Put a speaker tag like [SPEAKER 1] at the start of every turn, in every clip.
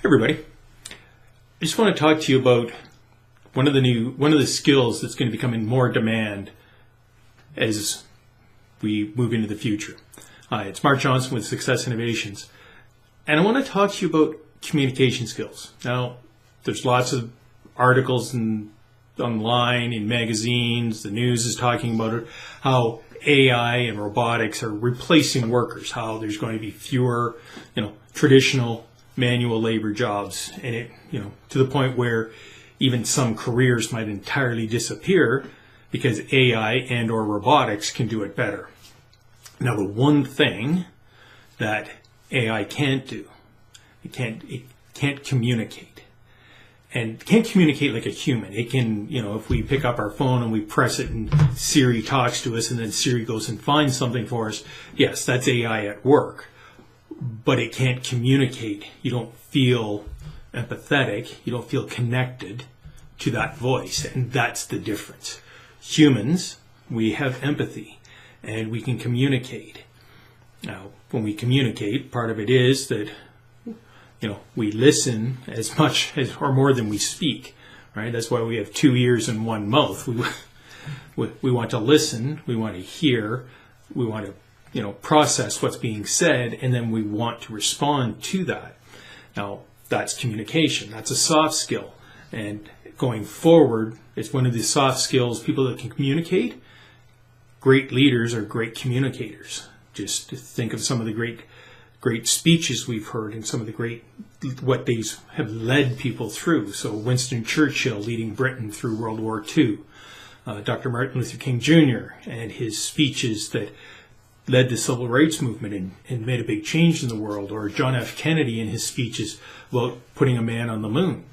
[SPEAKER 1] Hey everybody. I just want to talk to you about one of the skills that's going to become in more demand as we move into the future. Hi, it's Mark Johnson with Success Innovations, and I want to talk to you about communication skills. Now, there's lots of articles online, in magazines, the news is talking about it, how AI and robotics are replacing workers, how there's going to be fewer, traditional manual labor jobs, and it, to the point where even some careers might entirely disappear because AI and or robotics can do it better. Now, the one thing that AI can't do, it can't communicate. And can't communicate like a human. It can, if we pick up our phone and we press it and Siri talks to us and then Siri goes and finds something for us, yes, that's AI at work. But it can't communicate. You don't feel empathetic. You don't feel connected to that voice. And that's the difference. Humans, we have empathy and we can communicate. Now, when we communicate, part of it is that we listen as much as or more than we speak, right? That's why we have 2 ears and 1 mouth. We want to listen, we want to hear, we want to process what's being said, and then we want to respond to that. Now, that's communication. That's a soft skill. And going forward, it's one of the soft skills. People that can communicate, great leaders are great communicators. Just think of some of the great speeches we've heard and some of the what these have led people through. So Winston Churchill leading Britain through World War II, Dr. Martin Luther King Jr. and his speeches that led the civil rights movement and made a big change in the world, or John F. Kennedy and his speeches about putting a man on the moon.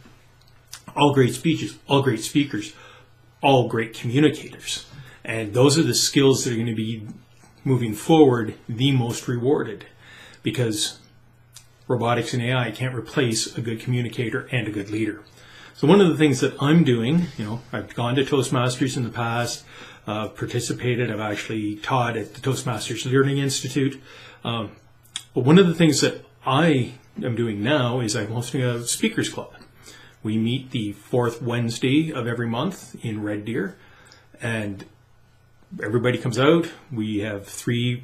[SPEAKER 1] All great speeches, all great speakers, all great communicators. And those are the skills that are going to be, moving forward, the most rewarded, because robotics and AI can't replace a good communicator and a good leader. So one of the things that I'm doing, I've gone to Toastmasters in the past, participated, I've actually taught at the Toastmasters Learning Institute. But one of the things that I am doing now is I'm hosting a speakers club. We meet the 4th Wednesday of every month in Red Deer, and everybody comes out. We have 3,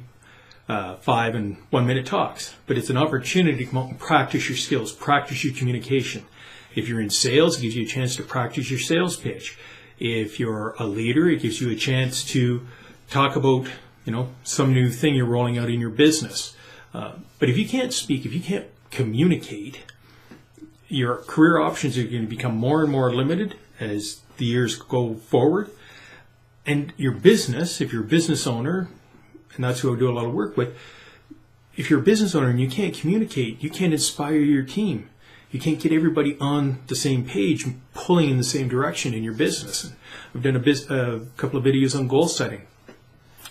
[SPEAKER 1] 5, and 1 minute talks, but it's an opportunity to come out and practice your skills, practice your communication. If you're in sales, it gives you a chance to practice your sales pitch. If you're a leader, it gives you a chance to talk about, some new thing you're rolling out in your business. But if you can't speak, if you can't communicate, your career options are going to become more and more limited as the years go forward. And your business, if you're a business owner, and that's who I do a lot of work with, if you're a business owner and you can't communicate, you can't inspire your team. You can't get everybody on the same page and pulling in the same direction in your business. And I've done a couple of videos on goal setting.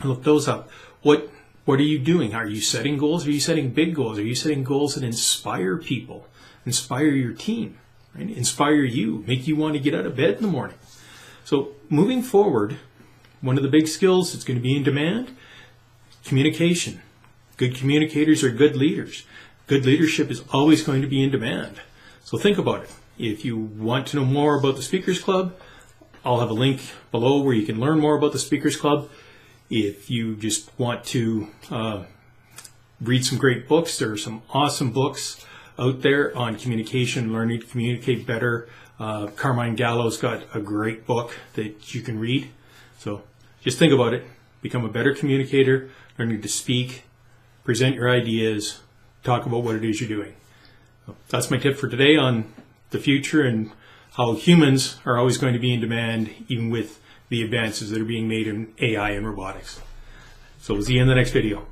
[SPEAKER 1] I looked those up. What are you doing? Are you setting goals? Are you setting big goals? Are you setting goals that inspire people, inspire your team, right? Inspire you, make you want to get out of bed in the morning? So moving forward, one of the big skills that's going to be in demand, communication. Good communicators are good leaders. Good leadership is always going to be in demand. So think about it. If you want to know more about the Speakers Club, I'll have a link below where you can learn more about the Speakers Club. If you just want to read some great books, there are some awesome books out there on communication, learning to communicate better. Carmine Gallo's got a great book that you can read. So just think about it. Become a better communicator, learning to speak, present your ideas, talk about what it is you're doing. That's my tip for today on the future and how humans are always going to be in demand, even with the advances that are being made in AI and robotics. So we'll see you in the next video.